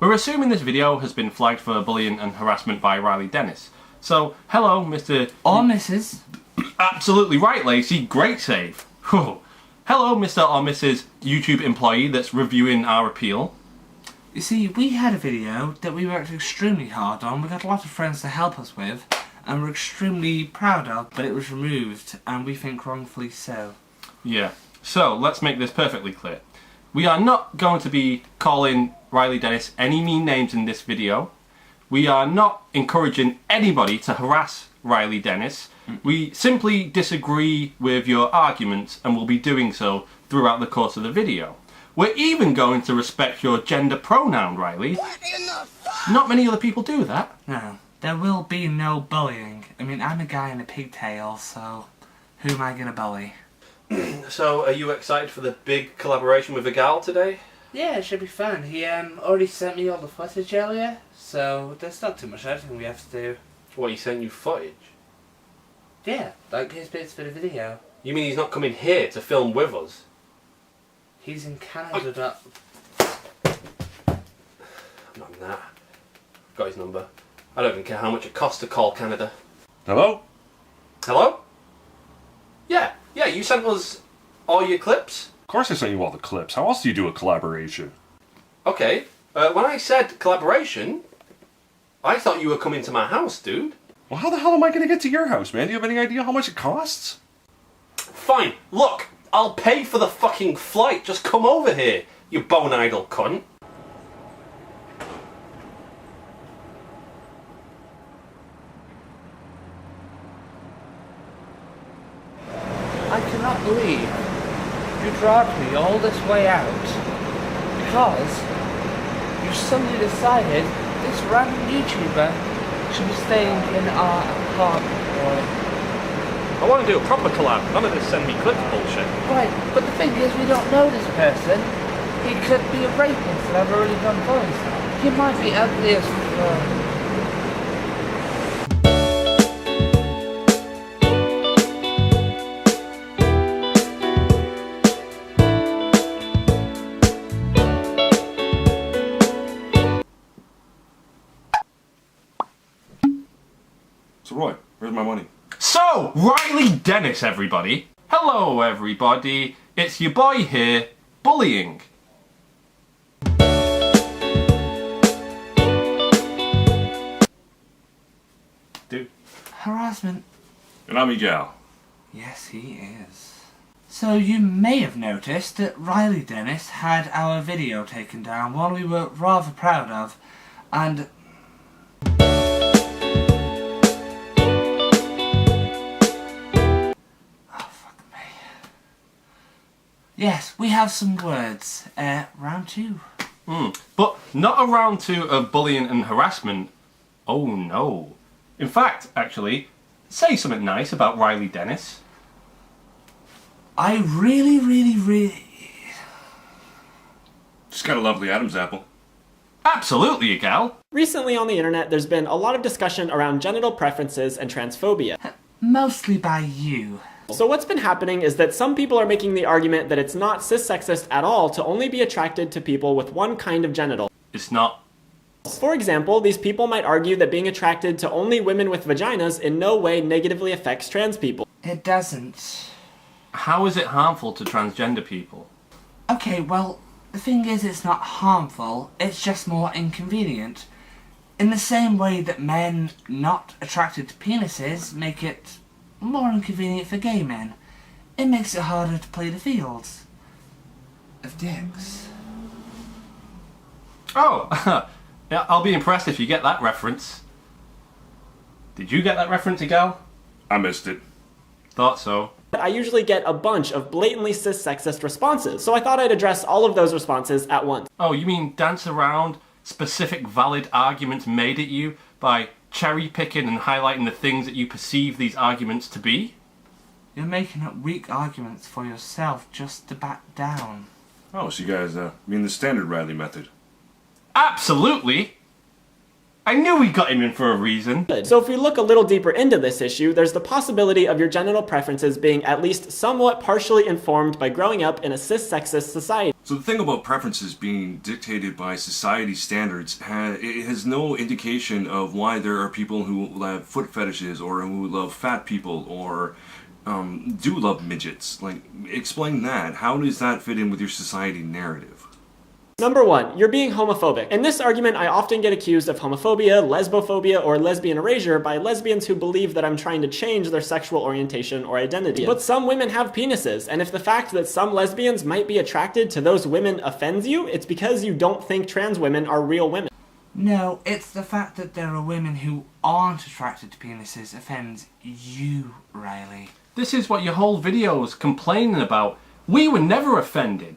We're assuming this video has been flagged for bullying and harassment by Riley Dennis. So, hello, Mr. Or Mrs. Absolutely right, Lacey. Great save. Whew. Hello, Mr. or Mrs. YouTube employee that's reviewing our appeal. You see, we had a video that we worked extremely hard on, we got a lot of friends to help us with, and we're extremely proud of, but it was removed, and we think wrongfully so. Yeah. So, let's make this perfectly clear. We are not going to be calling Riley Dennis any mean names in this video. We are not encouraging anybody to harass Riley Dennis. We simply disagree with your arguments and will be doing so throughout the course of the video. We're even going to respect your gender pronoun, Riley. What in the fuck? Not many other people do that. No, there will be no bullying. I mean, I'm a guy in a pigtail, so who am I gonna bully? So, are you excited for the big collaboration with the gal today? Yeah, it should be fun. He already sent me all the footage earlier, so there's not too much editing we have to do. What, he sent you footage? Yeah, like his bits for the video. You mean he's not coming here to film with us? He's in Canada. I'm not in that. Got his number. I don't even care how much it costs to call Canada. Hello? Hello? Yeah, you sent us all your clips? Of course I sent you all the clips. How else do you do a collaboration? Okay, when I said collaboration, I thought you were coming to my house, dude. Well, how the hell am I going to get to your house, man? Do you have any idea how much it costs? Fine, look, I'll pay for the fucking flight. Just come over here, you bone-idle cunt. I cannot believe you dragged me all this way out because you suddenly decided this random YouTuber should be staying in our apartment. I want to do a proper collab, none of this send me clips bullshit. Right, but the thing is we don't know this person. He could be a rapist and I've already done voice. He might be ugly as So Roy, where's my money? So, Riley Dennis, everybody. Hello, everybody. It's your boy here, bullying. Dude. harassment. And I'm Miguel. Yes, he is. So you may have noticed that Riley Dennis had our video taken down, one we were rather proud of, and yes, we have some words. Round two. But not a round two of bullying and harassment. Oh no. In fact, actually, say something nice about Riley Dennis. I really... Just got a lovely Adam's apple. Absolutely, a gal. Recently on the internet, there's been a lot of discussion around genital preferences and transphobia. Mostly by you. So what's been happening is that some people are making the argument that it's not cis-sexist at all to only be attracted to people with one kind of genital. It's not. For example, these people might argue that being attracted to only women with vaginas in no way negatively affects trans people. It doesn't. How is it harmful to transgender people? Okay, well, the thing is it's not harmful, it's just more inconvenient. In the same way that men not attracted to penises make it more inconvenient for gay men. It makes it harder to play the fields of dicks. Oh, yeah, I'll be impressed if you get that reference. Did you get that reference, gal? I missed it. Thought so. I usually get a bunch of blatantly cis-sexist responses, so I thought I'd address all of those responses at once. Oh, you mean dance around specific valid arguments made at you by cherry-picking and highlighting the things that you perceive these arguments to be? You're making up weak arguments for yourself just to back down. Oh, so you guys mean the standard Riley method? Absolutely! I knew we got him in for a reason. So if we look a little deeper into this issue, there's the possibility of your genital preferences being at least somewhat partially informed by growing up in a cis-sexist society. So the thing about preferences being dictated by society standards, it has no indication of why there are people who have foot fetishes or who love fat people or do love midgets. Like, explain that. How does that fit in with your society narrative? Number one, you're being homophobic. In this argument, I often get accused of homophobia, lesbophobia, or lesbian erasure by lesbians who believe that I'm trying to change their sexual orientation or identity. But some women have penises, and if the fact that some lesbians might be attracted to those women offends you, it's because you don't think trans women are real women. No, it's the fact that there are women who aren't attracted to penises offends you, Riley. This is what your whole video was complaining about. We were never offended.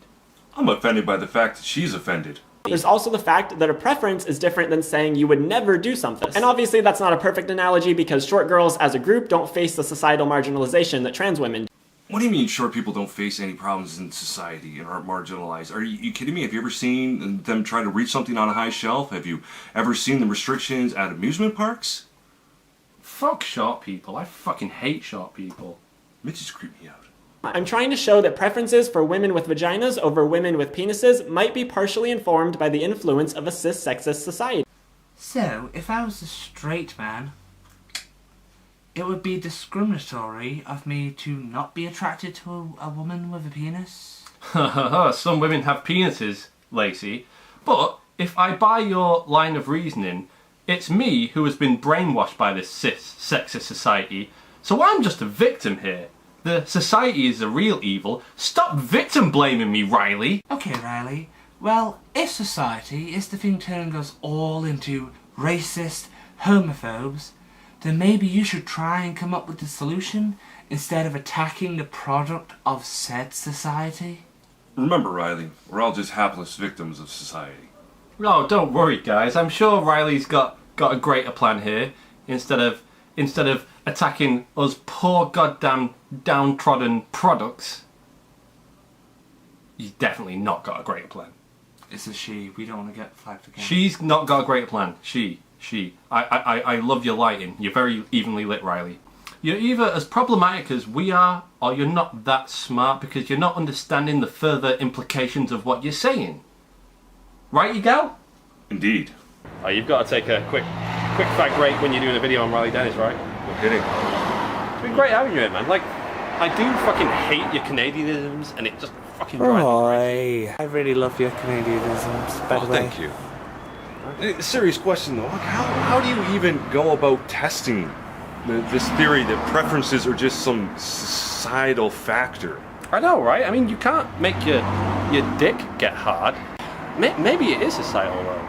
I'm offended by the fact that she's offended. There's also the fact that a preference is different than saying you would never do something. And obviously that's not a perfect analogy because short girls as a group don't face the societal marginalization that trans women do. What do you mean short people don't face any problems in society and aren't marginalized? Are you kidding me? Have you ever seen them try to reach something on a high shelf? Have you ever seen the restrictions at amusement parks? Fuck short people. I fucking hate short people. Midgets creep me out. I'm trying to show that preferences for women with vaginas over women with penises might be partially informed by the influence of a cis-sexist society. So, if I was a straight man, it would be discriminatory of me to not be attracted to a woman with a penis? Some women have penises, Lacey. But if I buy your line of reasoning, it's me who has been brainwashed by this cis-sexist society, so I'm just a victim here. The society is the real evil. Stop victim blaming me, Riley. Okay, Riley. Well, if society is the thing turning us all into racist homophobes, then maybe you should try and come up with the solution instead of attacking the product of said society. Remember, Riley, we're all just hapless victims of society. Oh, don't worry, guys. I'm sure Riley's got a greater plan here. Instead of attacking us poor goddamn downtrodden products, he's definitely not got a greater plan. It's a she. We don't want to get flagged again. She's not got a greater plan. She. I love your lighting. You're very evenly lit, Riley. You're either as problematic as we are, or you're not that smart because you're not understanding the further implications of what you're saying. Right, you go? Indeed. Oh, you've got to take a quick fag break when you're doing a video on Riley Dennis, right? No kidding. It's been great having you here, man. Like, I do fucking hate your Canadianisms, and it just fucking drives me crazy. I really love your Canadianisms, by the way. Thank you. Serious question though, how do you even go about testing this theory that preferences are just some societal factor? I know, right? I mean, you can't make your dick get hard. Maybe it is societal, though.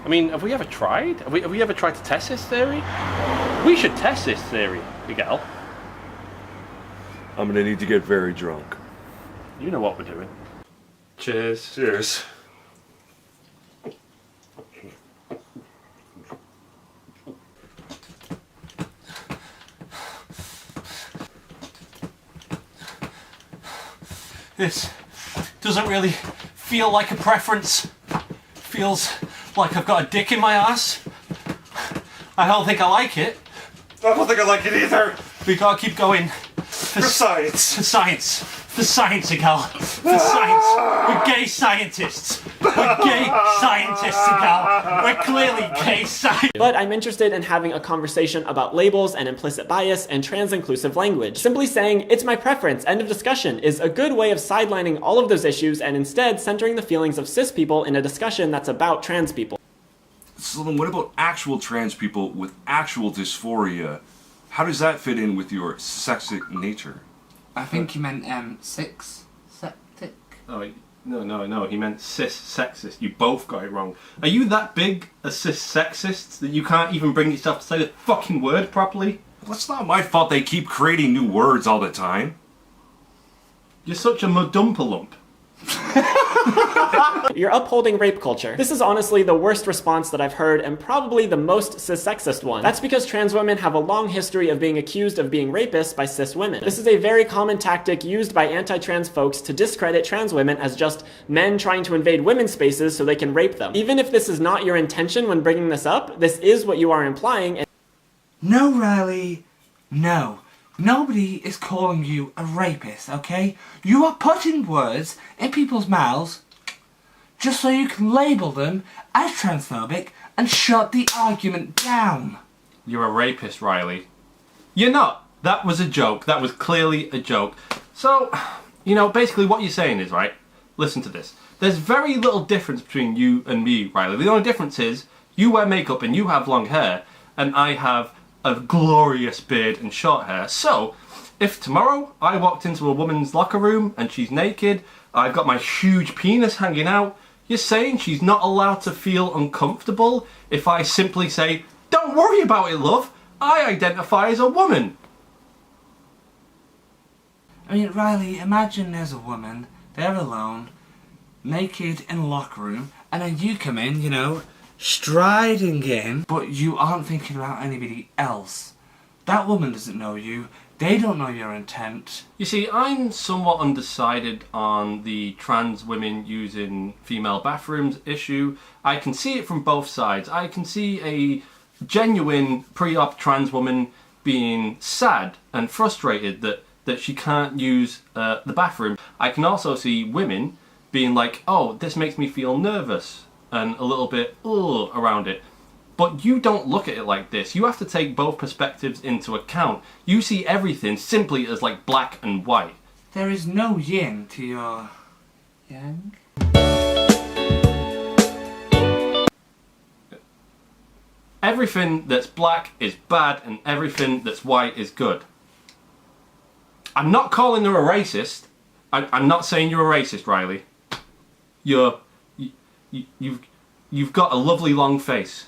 I mean, have we ever tried? Have we ever tried to test this theory? We should test this theory, Miguel. I'm gonna need to get very drunk. You know what we're doing. Cheers. Cheers. This doesn't really feel like a preference. Feels like I've got a dick in my ass. I don't think I like it. I don't think I like it either. We gotta keep going. For science. For science. For science, Miguel. For science. We're gay scientists. We're gay scientists, Miguel. We're clearly gay scientists. But I'm interested in having a conversation about labels and implicit bias and trans-inclusive language. Simply saying, it's my preference, end of discussion, is a good way of sidelining all of those issues and instead centering the feelings of cis people in a discussion that's about trans people. So then what about actual trans people with actual dysphoria? How does that fit in with your sexic nature? I think you meant septic. Oh, no, he meant cis-sexist. You both got it wrong. Are you that big a cis-sexist that you can't even bring yourself to say the fucking word properly? Well, it's not my fault they keep creating new words all the time. You're such a mudumpalump. You're upholding rape culture. This is honestly the worst response that I've heard and probably the most cis-sexist one. That's because trans women have a long history of being accused of being rapists by cis women. This is a very common tactic used by anti-trans folks to discredit trans women as just men trying to invade women's spaces so they can rape them. Even if this is not your intention when bringing this up, this is what you are implying. No, Riley, no. Nobody is calling you a rapist, okay? You are putting words in people's mouths just so you can label them as transphobic and shut the argument down. You're a rapist, Riley. You're not. That was a joke. That was clearly a joke. So, you know, basically what you're saying is, right, listen to this. There's very little difference between you and me, Riley. The only difference is you wear makeup and you have long hair, and I have a glorious beard and short hair. So, if tomorrow I walked into a woman's locker room and she's naked, I've got my huge penis hanging out, you're saying she's not allowed to feel uncomfortable if I simply say, "Don't worry about it, love, I identify as a woman"? I mean, Riley, imagine there's a woman, they're alone, naked in a locker room, and then you come in, you know, striding in, but you aren't thinking about anybody else. That woman doesn't know you, they don't know your intent. You see, I'm somewhat undecided on the trans women using female bathrooms issue. I can see it from both sides. I can see a genuine pre-op trans woman being sad and frustrated that she can't use the bathroom. I can also see women being like, oh, this makes me feel nervous and a little bit around it. But you don't look at it like this. You have to take both perspectives into account. You see everything simply as like black and white. There is no yin to your yang. Everything that's black is bad and everything that's white is good. I'm not calling her a racist. I'm not saying you're a racist, Riley. You've got a lovely long face.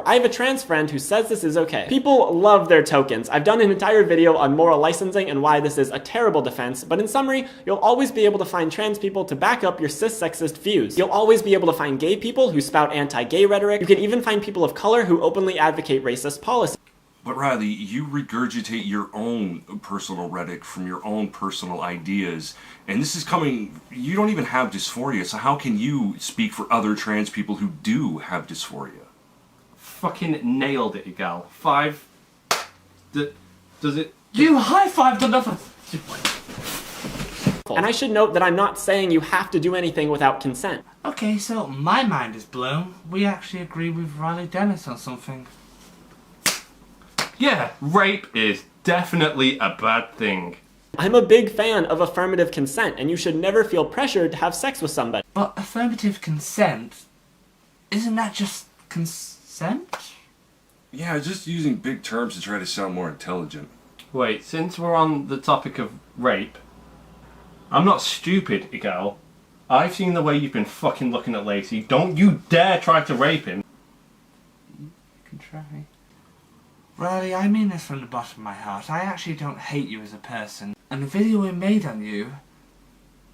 I have a trans friend who says this is okay. People love their tokens. I've done an entire video on moral licensing and why this is a terrible defense, but in summary, you'll always be able to find trans people to back up your cis-sexist views. You'll always be able to find gay people who spout anti-gay rhetoric. You can even find people of color who openly advocate racist policy. But Riley, you regurgitate your own personal rhetoric from your own personal ideas, and this is coming, you don't even have dysphoria, so how can you speak for other trans people who do have dysphoria? Fucking nailed it, gal. 5. Does it? You high-fived another. And I should note that I'm not saying you have to do anything without consent. Okay, so my mind is blown. We actually agree with Riley Dennis on something. Yeah, rape is definitely a bad thing. I'm a big fan of affirmative consent, and you should never feel pressured to have sex with somebody. But affirmative consent, isn't that just consent? Yeah, just using big terms to try to sound more intelligent. Wait, since we're on the topic of rape, I'm not stupid, gal. I've seen the way you've been fucking looking at Lacey. Don't you dare try to rape him. You can try. Riley, I mean this from the bottom of my heart. I actually don't hate you as a person. And the video we made on you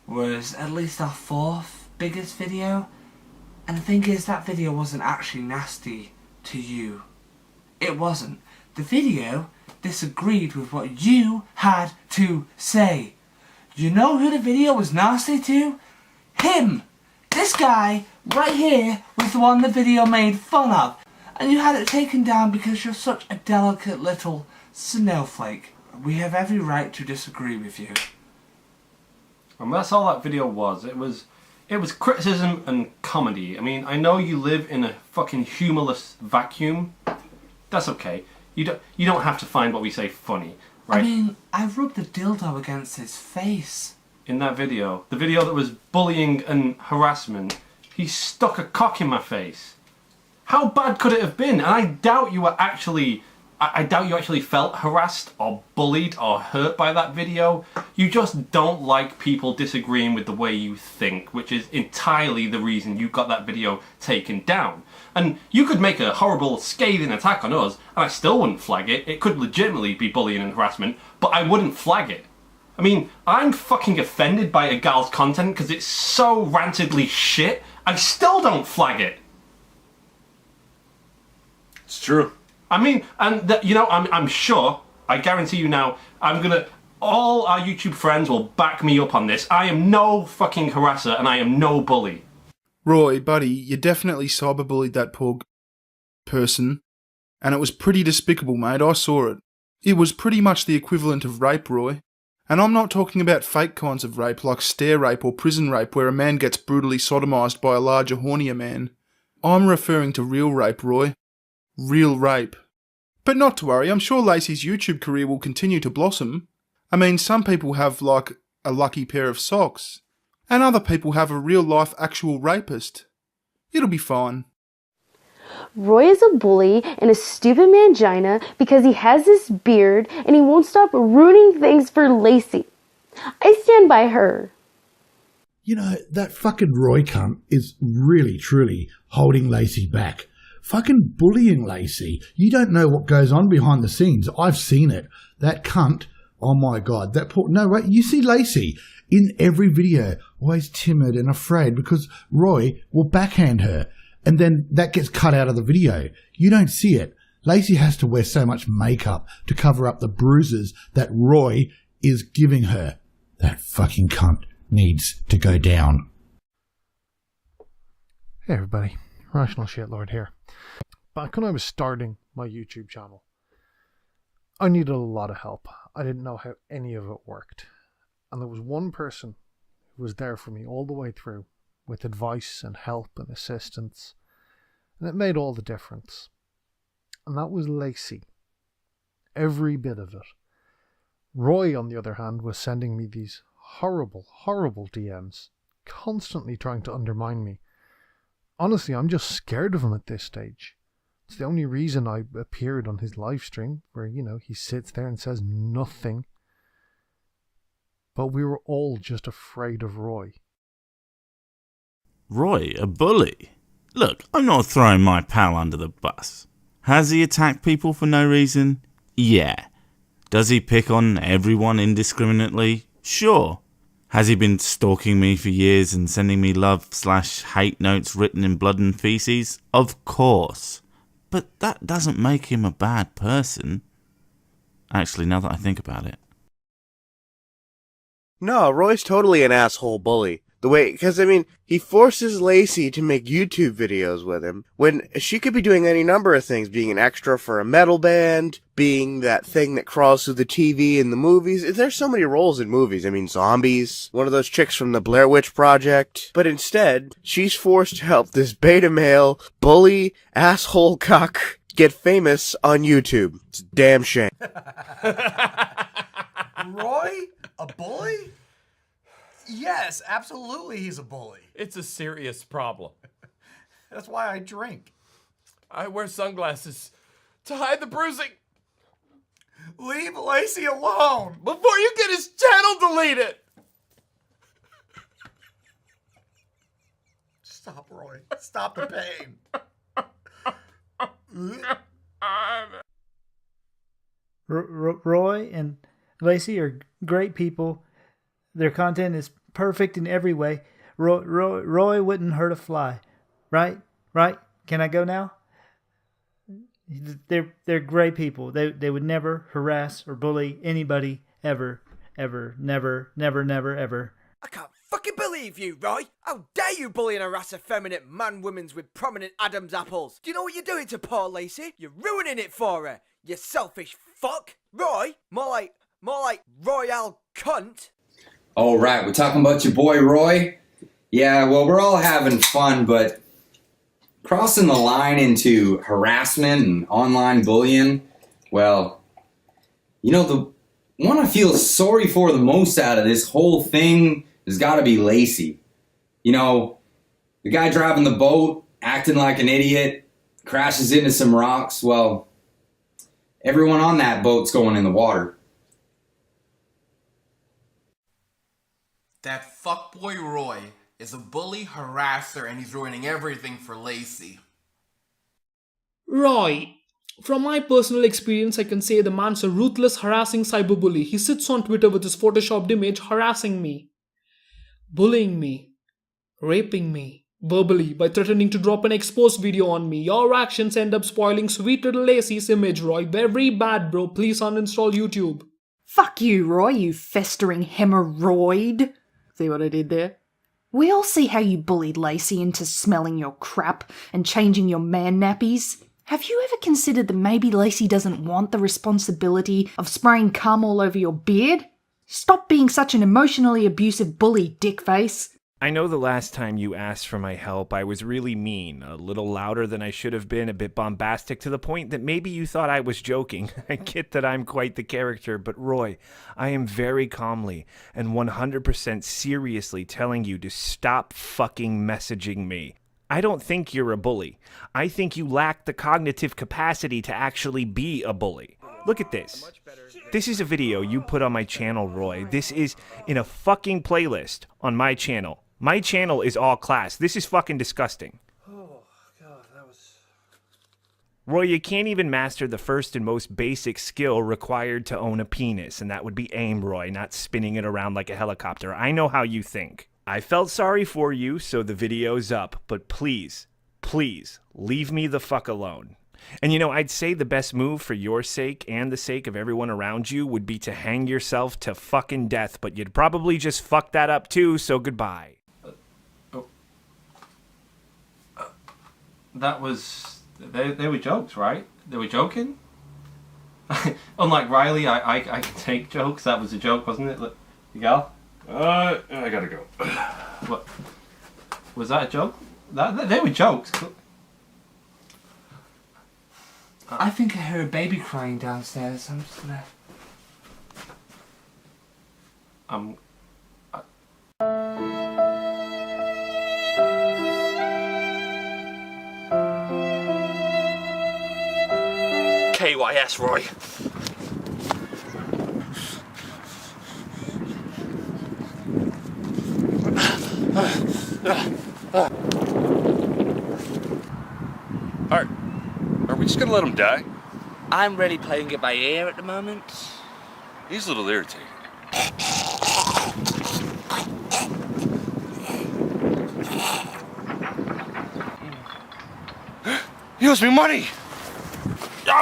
was at least our 4th biggest video. And the thing is, that video wasn't actually nasty to you. It wasn't. The video disagreed with what you had to say. You know who the video was nasty to? Him! This guy right here was the one the video made fun of. And you had it taken down because you're such a delicate little snowflake. We have every right to disagree with you. And that's all that video was. It was criticism and comedy. I mean, I know you live in a fucking humorless vacuum. That's okay. You don't have to find what we say funny, right? I mean, I rubbed a dildo against his face. In that video, the video that was bullying and harassment, he stuck a cock in my face. How bad could it have been? And I doubt you actually felt harassed or bullied or hurt by that video. You just don't like people disagreeing with the way you think, which is entirely the reason you got that video taken down. And you could make a horrible, scathing attack on us, and I still wouldn't flag it. It could legitimately be bullying and harassment, but I wouldn't flag it. I mean, I'm fucking offended by a gal's content because it's so rantedly shit. I still don't flag it. It's true. I mean, and you know, I'm sure, I guarantee you now, all our YouTube friends will back me up on this. I am no fucking harasser and I am no bully. Roy, buddy, you definitely cyberbullied that poor person, and it was pretty despicable, mate. I saw it. It was pretty much the equivalent of rape, Roy. And I'm not talking about fake kinds of rape like stair rape or prison rape where a man gets brutally sodomised by a larger, hornier man. I'm referring to real rape, Roy. Real rape. But not to worry, I'm sure Lacey's YouTube career will continue to blossom. I mean, some people have, like, a lucky pair of socks. And other people have a real-life actual rapist. It'll be fine. Roy is a bully and a stupid mangina because he has this beard and he won't stop ruining things for Lacey. I stand by her. You know, that fucking Roy cunt is really, truly holding Lacey back. Fucking bullying Lacey. You don't know what goes on behind the scenes. I've seen it. That cunt, oh my God, that poor... No, wait, you see Lacey in every video, always timid and afraid because Roy will backhand her. And then that gets cut out of the video. You don't see it. Lacey has to wear so much makeup to cover up the bruises that Roy is giving her. That fucking cunt needs to go down. Hey everybody, Rational Shitlord here. Back when I was starting my YouTube channel, I needed a lot of help. I didn't know how any of it worked. And there was one person who was there for me all the way through, with advice and help and assistance, and it made all the difference. And that was Lacey. Every bit of it. Roy, on the other hand, was sending me these horrible, horrible DMs, constantly trying to undermine me. Honestly, I'm just scared of him at this stage. It's the only reason I appeared on his live stream, where, you know, he sits there and says nothing. But we were all just afraid of Roy. Roy, a bully? Look, I'm not throwing my pal under the bus. Has he attacked people for no reason? Yeah. Does he pick on everyone indiscriminately? Sure. Has he been stalking me for years and sending me love/hate notes written in blood and feces? Of course. But that doesn't make him a bad person. Actually, now that I think about it. No, Roy's totally an asshole bully. The way, because I mean, he forces Lacey to make YouTube videos with him when she could be doing any number of things, being an extra for a metal band, being that thing that crawls through the TV in the movies. There's so many roles in movies. I mean, zombies, one of those chicks from the Blair Witch Project. But instead, she's forced to help this beta male, bully, asshole cuck get famous on YouTube. It's a damn shame. Roy? A bully? Yes, absolutely he's a bully. It's a serious problem. That's why I drink. I wear sunglasses to hide the bruising. Leave Lacey alone before you get his channel deleted. Stop, Roy. Stop the pain. Roy and Lacey are great people. Their content is perfect in every way. Roy wouldn't hurt a fly. Right? Can I go now? They're great people. They would never harass or bully anybody ever. Never, ever. I can't fucking believe you, Roy! How dare you bully and harass effeminate man-womans with prominent Adam's apples? Do you know what you're doing to poor Lacey? You're ruining it for her, you selfish fuck! Roy? More like Royale cunt. Oh, right, we're talking about your boy Roy? Yeah, well, we're all having fun, but crossing the line into harassment and online bullying, well, you know, the one I feel sorry for the most out of this whole thing has got to be Lacey. You know, the guy driving the boat, acting like an idiot, crashes into some rocks. Well, everyone on that boat's going in the water. That fuckboy Roy is a bully, harasser, and he's ruining everything for Lacey. Right. From my personal experience, I can say the man's a ruthless, harassing cyberbully. He sits on Twitter with his photoshopped image harassing me, bullying me, raping me, verbally by threatening to drop an exposed video on me. Your actions end up spoiling sweet little Lacey's image, Roy. Very bad, bro. Please uninstall YouTube. Fuck you, Roy, you festering hemorrhoid. See what I did there? We all see how you bullied Lacey into smelling your crap and changing your man nappies. Have you ever considered that maybe Lacey doesn't want the responsibility of spraying cum all over your beard? Stop being such an emotionally abusive bully, dickface. I know the last time you asked for my help, I was really mean, a little louder than I should have been, a bit bombastic to the point that maybe you thought I was joking. I get that I'm quite the character, but Roy, I am very calmly and 100% seriously telling you to stop fucking messaging me. I don't think you're a bully. I think you lack the cognitive capacity to actually be a bully. Look at this. This is a video you put on my channel, Roy. This is in a fucking playlist on my channel. My channel is all class. This is fucking disgusting. Oh, God, that was... Roy, you can't even master the first and most basic skill required to own a penis, and that would be aim, Roy, not spinning it around like a helicopter. I know how you think. I felt sorry for you, so the video's up, but please, please, leave me the fuck alone. And you know, I'd say the best move for your sake and the sake of everyone around you would be to hang yourself to fucking death, but you'd probably just fuck that up too, so goodbye. That was... They were jokes, right? They were joking? Unlike Riley, I can take jokes. That was a joke, wasn't it? You gal? I gotta go. What? Was that a joke? They were jokes. I think I heard a baby crying downstairs. I'm just gonna... KYS, Roy. Are we just gonna let him die? I'm really playing it by ear at the moment. He's a little irritating. He owes me money!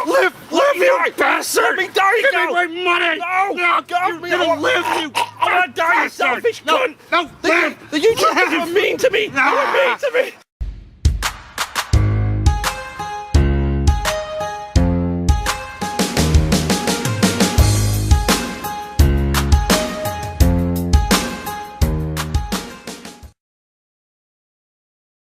Live, you bastard! Let me die, give me my money! No, give me a live, you! I'm gonna die, you selfish cunt! No, the YouTubers were mean to me! They were mean to me!